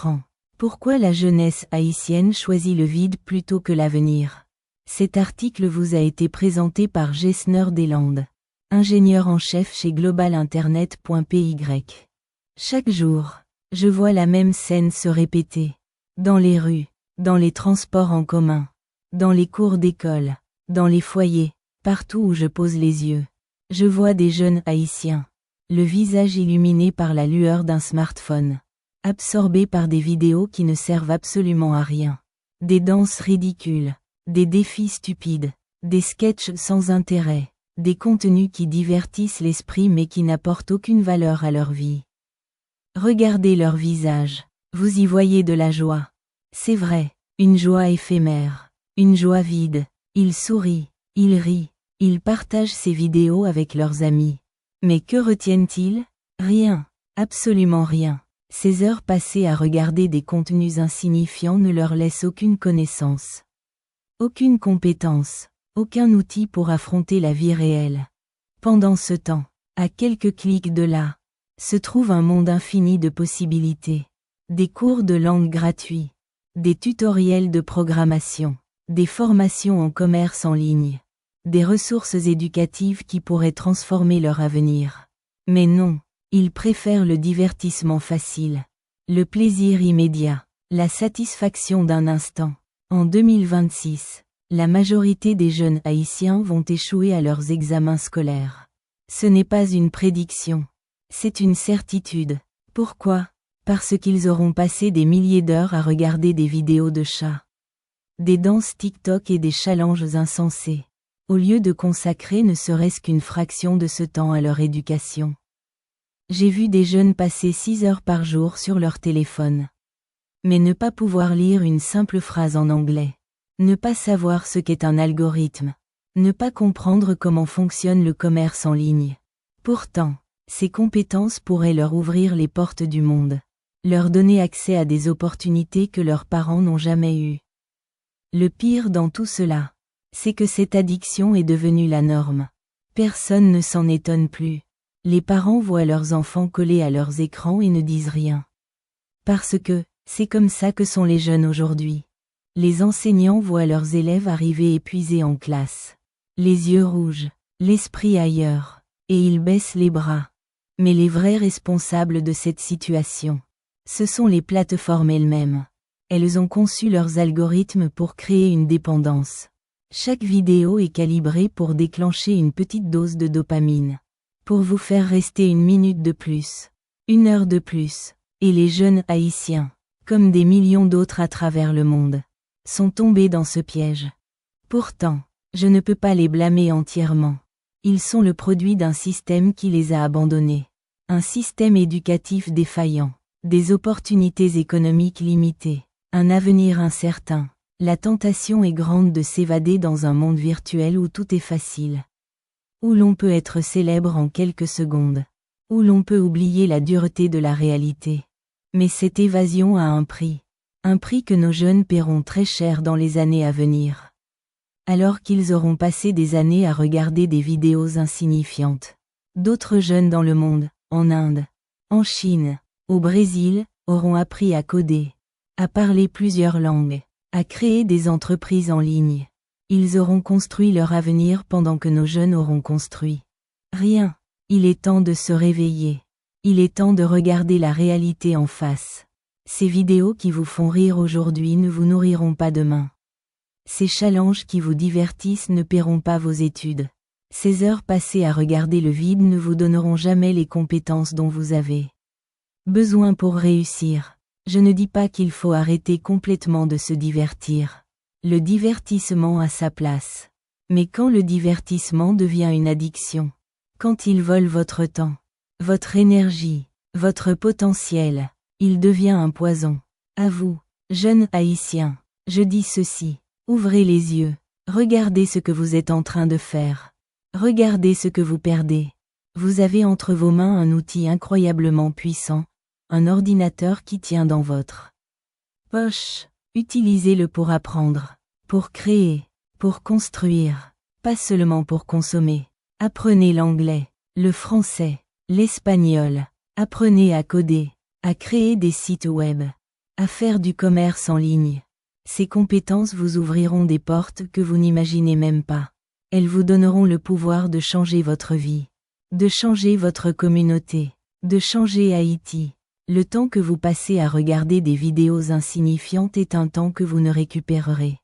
écran. Pourquoi la jeunesse haïtienne choisit le vide plutôt que l'avenir? Cet article vous a été présenté par Gessner Deslandes, ingénieur en chef chez globalinternet.py. Chaque jour, je vois la même scène se répéter. Dans les rues, dans les transports en commun, dans les cours d'école, dans les foyers, partout où je pose les yeux. Je vois des jeunes haïtiens, le visage illuminé par la lueur d'un smartphone, absorbés par des vidéos qui ne servent absolument à rien. Des danses ridicules, des défis stupides, des sketchs sans intérêt, des contenus qui divertissent l'esprit mais qui n'apportent aucune valeur à leur vie. Regardez leur visage, vous y voyez de la joie. C'est vrai, une joie éphémère, une joie vide. Ils sourient, ils rient, ils partagent ces vidéos avec leurs amis. Mais que retiennent-ils? Rien, absolument rien. Ces heures passées à regarder des contenus insignifiants ne leur laissent aucune connaissance, aucune compétence, aucun outil pour affronter la vie réelle. Pendant ce temps, à quelques clics de là, se trouve un monde infini de possibilités. Des cours de langue gratuits, des tutoriels de programmation, des formations en commerce en ligne, des ressources éducatives qui pourraient transformer leur avenir. Mais non, ils préfèrent le divertissement facile, le plaisir immédiat, la satisfaction d'un instant. En 2026, la majorité des jeunes haïtiens vont échouer à leurs examens scolaires. Ce n'est pas une prédiction, c'est une certitude. Pourquoi? Parce qu'ils auront passé des milliers d'heures à regarder des vidéos de chats, des danses TikTok et des challenges insensés, au lieu de consacrer ne serait-ce qu'une fraction de ce temps à leur éducation. J'ai vu des jeunes passer 6 heures par jour sur leur téléphone. Mais ne pas pouvoir lire une simple phrase en anglais, ne pas savoir ce qu'est un algorithme, ne pas comprendre comment fonctionne le commerce en ligne. Pourtant, ces compétences pourraient leur ouvrir les portes du monde, leur donner accès à des opportunités que leurs parents n'ont jamais eues. Le pire dans tout cela, c'est que cette addiction est devenue la norme. Personne ne s'en étonne plus. Les parents voient leurs enfants collés à leurs écrans et ne disent rien. Parce que, c'est comme ça que sont les jeunes aujourd'hui. Les enseignants voient leurs élèves arriver épuisés en classe, les yeux rouges, l'esprit ailleurs, et ils baissent les bras. Mais les vrais responsables de cette situation, ce sont les plateformes elles-mêmes. Elles ont conçu leurs algorithmes pour créer une dépendance. Chaque vidéo est calibrée pour déclencher une petite dose de dopamine, pour vous faire rester 1 minute de plus, 1 heure de plus. Et les jeunes haïtiens, comme des millions d'autres à travers le monde, sont tombés dans ce piège. Pourtant, je ne peux pas les blâmer entièrement. Ils sont le produit d'un système qui les a abandonnés. Un système éducatif défaillant, des opportunités économiques limitées, un avenir incertain. La tentation est grande de s'évader dans un monde virtuel où tout est facile, où l'on peut être célèbre en quelques secondes, où l'on peut oublier la dureté de la réalité. Mais cette évasion a un prix que nos jeunes paieront très cher dans les années à venir. Alors qu'ils auront passé des années à regarder des vidéos insignifiantes, d'autres jeunes dans le monde, en Inde, en Chine, au Brésil, auront appris à coder, à parler plusieurs langues, à créer des entreprises en ligne. Ils auront construit leur avenir pendant que nos jeunes auront construit rien. Il est temps de se réveiller. Il est temps de regarder la réalité en face. Ces vidéos qui vous font rire aujourd'hui ne vous nourriront pas demain. Ces challenges qui vous divertissent ne paieront pas vos études. Ces heures passées à regarder le vide ne vous donneront jamais les compétences dont vous avez besoin pour réussir. Je ne dis pas qu'il faut arrêter complètement de se divertir. Le divertissement a sa place. Mais quand le divertissement devient une addiction, quand il vole votre temps, votre énergie, votre potentiel, il devient un poison. À vous, jeunes haïtiens, je dis ceci, ouvrez les yeux, regardez ce que vous êtes en train de faire. Regardez ce que vous perdez. Vous avez entre vos mains un outil incroyablement puissant, un ordinateur qui tient dans votre poche. Utilisez-le pour apprendre, pour créer, pour construire, pas seulement pour consommer. Apprenez l'anglais, le français, l'espagnol. Apprenez à coder, à créer des sites web. à faire du commerce en ligne. Ces compétences vous ouvriront des portes que vous n'imaginez même pas. Elles vous donneront le pouvoir de changer votre vie, de changer votre communauté, de changer Haïti. Le temps que vous passez à regarder des vidéos insignifiantes est un temps que vous ne récupérerez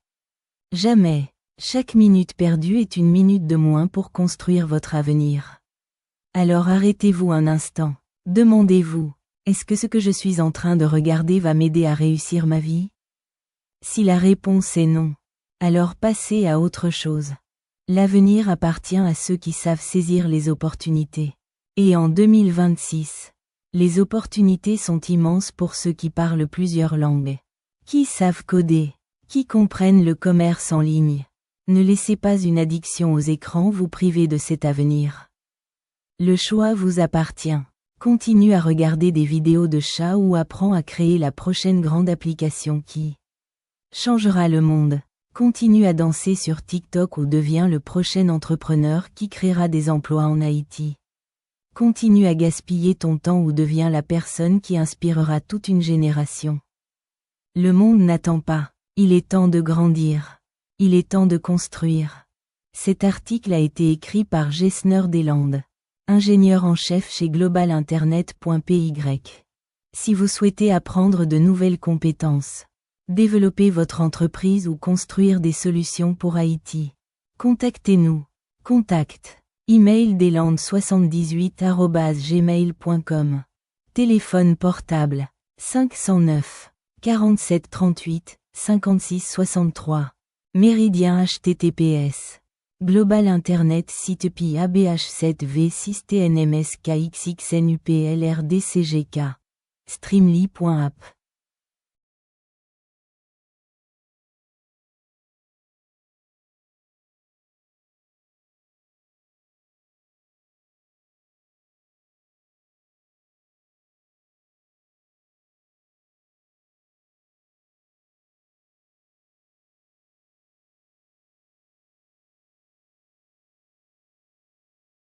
jamais. Chaque minute perdue est une minute de moins pour construire votre avenir. Alors arrêtez-vous un instant. Demandez-vous, est-ce que ce que je suis en train de regarder va m'aider à réussir ma vie? Si la réponse est non, alors passez à autre chose. L'avenir appartient à ceux qui savent saisir les opportunités. Et en 2026, les opportunités sont immenses pour ceux qui parlent plusieurs langues, qui savent coder, qui comprennent le commerce en ligne. Ne laissez pas une addiction aux écrans vous priver de cet avenir. Le choix vous appartient. Continue à regarder des vidéos de chats ou apprends à créer la prochaine grande application qui changera le monde. Continue à danser sur TikTok ou deviens le prochain entrepreneur qui créera des emplois en Haïti. Continue à gaspiller ton temps ou deviens la personne qui inspirera toute une génération. Le monde n'attend pas. Il est temps de grandir. Il est temps de construire. Cet article a été écrit par Gessner Deslandes, ingénieur en chef chez globalinternet.py. Si vous souhaitez apprendre de nouvelles compétences, développer votre entreprise ou construire des solutions pour Haïti, contactez-nous. Contact. Email deslandes78@gmail.com. Téléphone portable 509 47 38 56 63. Méridien https. Global Internet site pi ABH7V 6 TNMSKXXNUPLRDCGK. Streamly.app